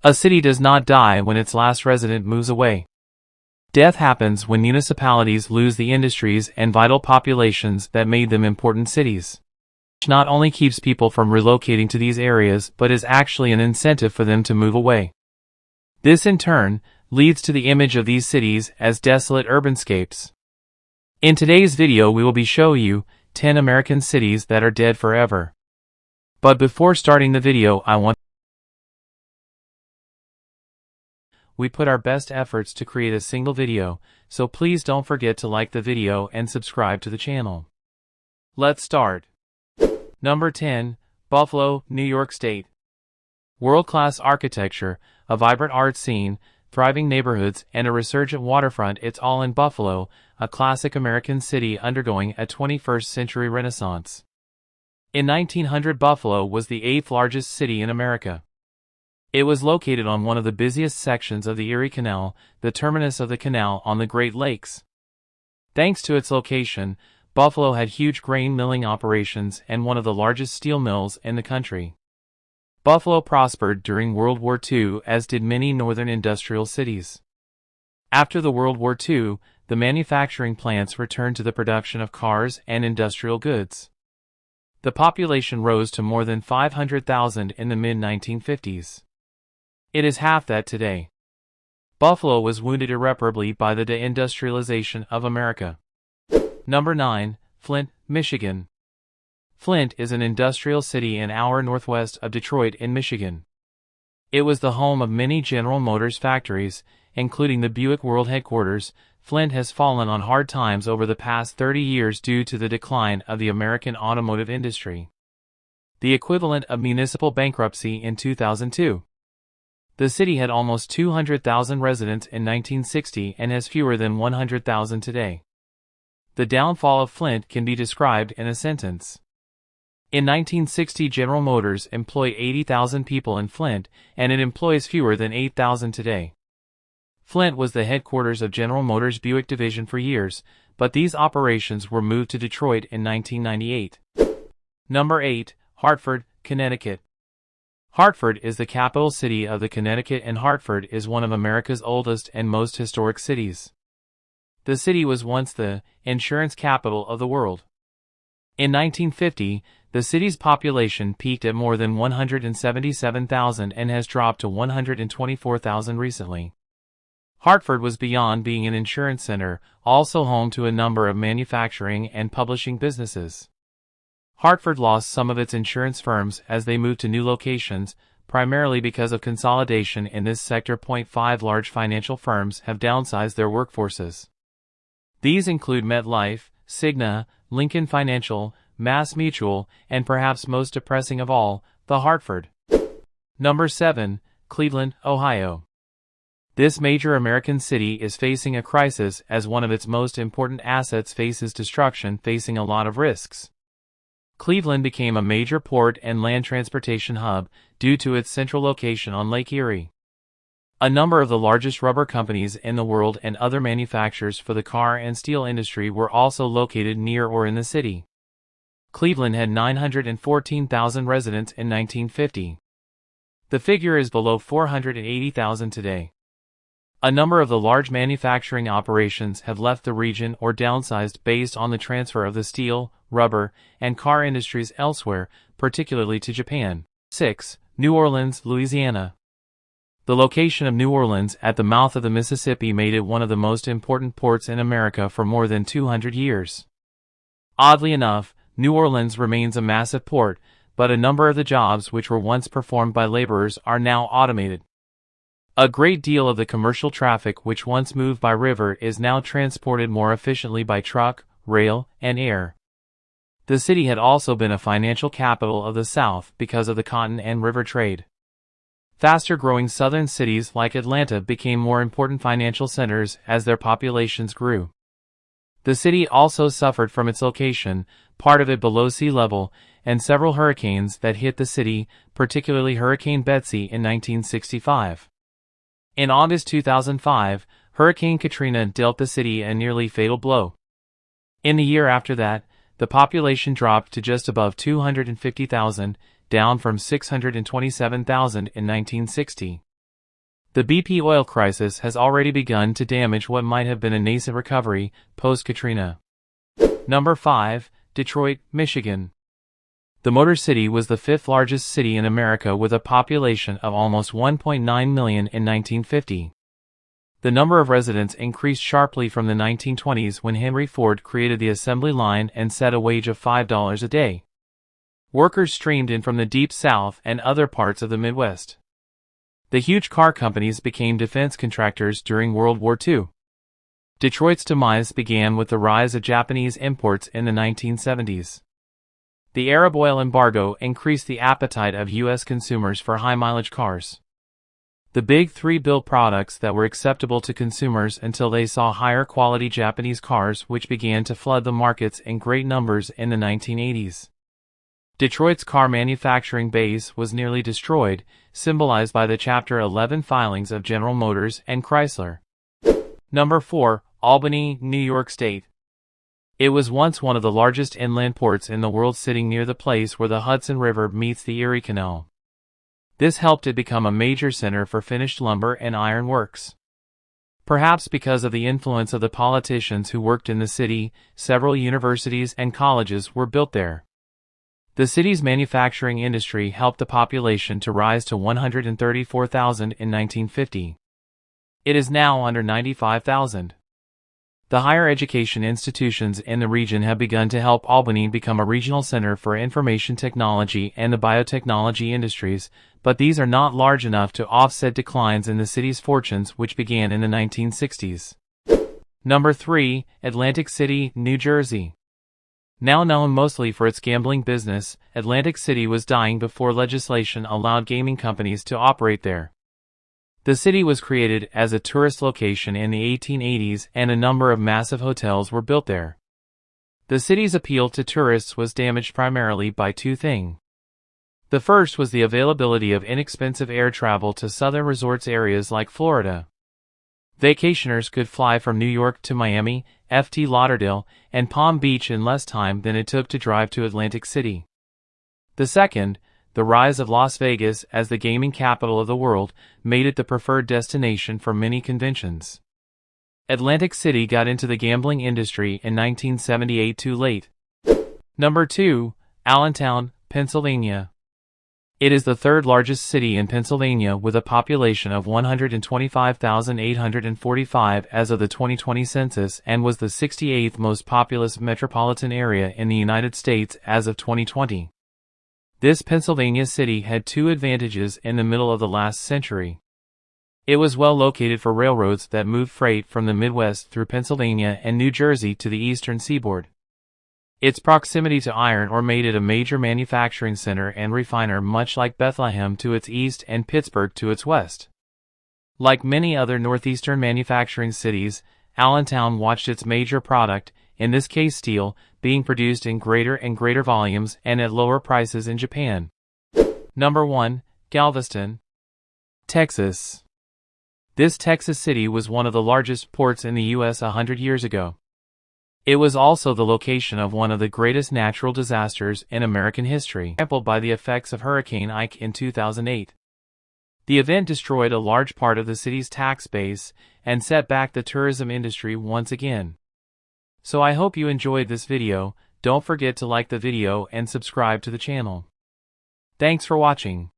A city does not die when its last resident moves away. Death happens when municipalities lose the industries and vital populations that made them important cities. Which not only keeps people from relocating to these areas but is actually an incentive for them to move away. This in turn leads to the image of these cities as desolate urbanscapes. In today's video we will be showing you 10 American cities that are dead forever. But before starting the video we put our best efforts to create a single video, so please don't forget to like the video and subscribe to the channel. Let's start. Number 10. Buffalo, New York State. World-class architecture, a vibrant art scene, thriving neighborhoods, and a resurgent waterfront, it's all in Buffalo, a classic American city undergoing a 21st century renaissance. In 1900, Buffalo was the 8th largest city in America. It was located on one of the busiest sections of the Erie Canal, the terminus of the canal on the Great Lakes. Thanks to its location, Buffalo had huge grain milling operations and one of the largest steel mills in the country. Buffalo prospered during World War II, as did many northern industrial cities. After the World War II, the manufacturing plants returned to the production of cars and industrial goods. The population rose to more than 500,000 in the mid-1950s. It is half that today. Buffalo was wounded irreparably by the deindustrialization of America. Number 9. Flint, Michigan. Flint is an industrial city an hour northwest of Detroit in Michigan. It was the home of many General Motors factories, including the Buick World Headquarters. Flint has fallen on hard times over the past 30 years due to the decline of the American automotive industry. The equivalent of municipal bankruptcy in 2002. The city had almost 200,000 residents in 1960 and has fewer than 100,000 today. The downfall of Flint can be described in a sentence. In 1960, General Motors employed 80,000 people in Flint, and it employs fewer than 8,000 today. Flint was the headquarters of General Motors' Buick division for years, but these operations were moved to Detroit in 1998. Number 8. Hartford, Connecticut. Hartford is the capital city of the Connecticut, and Hartford is one of America's oldest and most historic cities. The city was once the insurance capital of the world. In 1950, the city's population peaked at more than 177,000 and has dropped to 124,000 recently. Hartford was beyond being an insurance center, also home to a number of manufacturing and publishing businesses. Hartford lost some of its insurance firms as they moved to new locations, primarily because of consolidation in this sector. 5 large financial firms have downsized their workforces. These include MetLife, Cigna, Lincoln Financial, Mass Mutual, and perhaps most depressing of all, The Hartford. Number 7. Cleveland, Ohio. This major American city is facing a crisis as one of its most important assets faces destruction, facing a lot of risks. Cleveland became a major port and land transportation hub due to its central location on Lake Erie. A number of the largest rubber companies in the world and other manufacturers for the car and steel industry were also located near or in the city. Cleveland had 914,000 residents in 1950. The figure is below 480,000 today. A number of the large manufacturing operations have left the region or downsized based on the transfer of the steel, rubber, and car industries elsewhere, particularly to Japan. 6. New Orleans, Louisiana. The location of New Orleans at the mouth of the Mississippi made it one of the most important ports in America for more than 200 years. Oddly enough, New Orleans remains a massive port, but a number of the jobs which were once performed by laborers are now automated. A great deal of the commercial traffic which once moved by river is now transported more efficiently by truck, rail, and air. The city had also been a financial capital of the South because of the cotton and river trade. Faster-growing southern cities like Atlanta became more important financial centers as their populations grew. The city also suffered from its location, part of it below sea level, and several hurricanes that hit the city, particularly Hurricane Betsy in 1965. In August 2005, Hurricane Katrina dealt the city a nearly fatal blow. In the year after that, the population dropped to just above 250,000, down from 627,000 in 1960. The BP oil crisis has already begun to damage what might have been a nascent recovery post-Katrina. Number 5. Detroit, Michigan. The Motor City was the fifth largest city in America with a population of almost 1.9 million in 1950. The number of residents increased sharply from the 1920s when Henry Ford created the assembly line and set a wage of $5 a day. Workers streamed in from the Deep South and other parts of the Midwest. The huge car companies became defense contractors during World War II. Detroit's demise began with the rise of Japanese imports in the 1970s. The Arab oil embargo increased the appetite of U.S. consumers for high-mileage cars. The Big Three built products that were acceptable to consumers until they saw higher-quality Japanese cars which began to flood the markets in great numbers in the 1980s. Detroit's car manufacturing base was nearly destroyed, symbolized by the Chapter 11 filings of General Motors and Chrysler. Number 4. Albany, New York State. It was once one of the largest inland ports in the world, sitting near the place where the Hudson River meets the Erie Canal. This helped it become a major center for finished lumber and iron works. Perhaps because of the influence of the politicians who worked in the city, several universities and colleges were built there. The city's manufacturing industry helped the population to rise to 134,000 in 1950. It is now under 95,000. The higher education institutions in the region have begun to help Albany become a regional center for information technology and the biotechnology industries, but these are not large enough to offset declines in the city's fortunes which began in the 1960s. Number 3. Atlantic City, New Jersey. Now known mostly for its gambling business, Atlantic City was dying before legislation allowed gaming companies to operate there. The city was created as a tourist location in the 1880s and a number of massive hotels were built there. The city's appeal to tourists was damaged primarily by two things. The first was the availability of inexpensive air travel to southern resorts areas like Florida. Vacationers could fly from New York to Miami, Fort Lauderdale, and Palm Beach in less time than it took to drive to Atlantic City. The second, the rise of Las Vegas as the gaming capital of the world, made it the preferred destination for many conventions. Atlantic City got into the gambling industry in 1978 too late. Number 2. Allentown, Pennsylvania. It is the third largest city in Pennsylvania with a population of 125,845 as of the 2020 census and was the 68th most populous metropolitan area in the United States as of 2020. This Pennsylvania city had two advantages in the middle of the last century. It was well located for railroads that moved freight from the Midwest through Pennsylvania and New Jersey to the eastern seaboard. Its proximity to iron ore made it a major manufacturing center and refiner, much like Bethlehem to its east and Pittsburgh to its west. Like many other northeastern manufacturing cities, Allentown watched its major product, in this case steel, being produced in greater and greater volumes and at lower prices in Japan. Number 1. Galveston, Texas. This Texas city was one of the largest ports in the U.S. 100 years ago. It was also the location of one of the greatest natural disasters in American history, hampered by the effects of Hurricane Ike in 2008. The event destroyed a large part of the city's tax base and set back the tourism industry once again. So I hope you enjoyed this video. Don't forget to like the video and subscribe to the channel. Thanks for watching.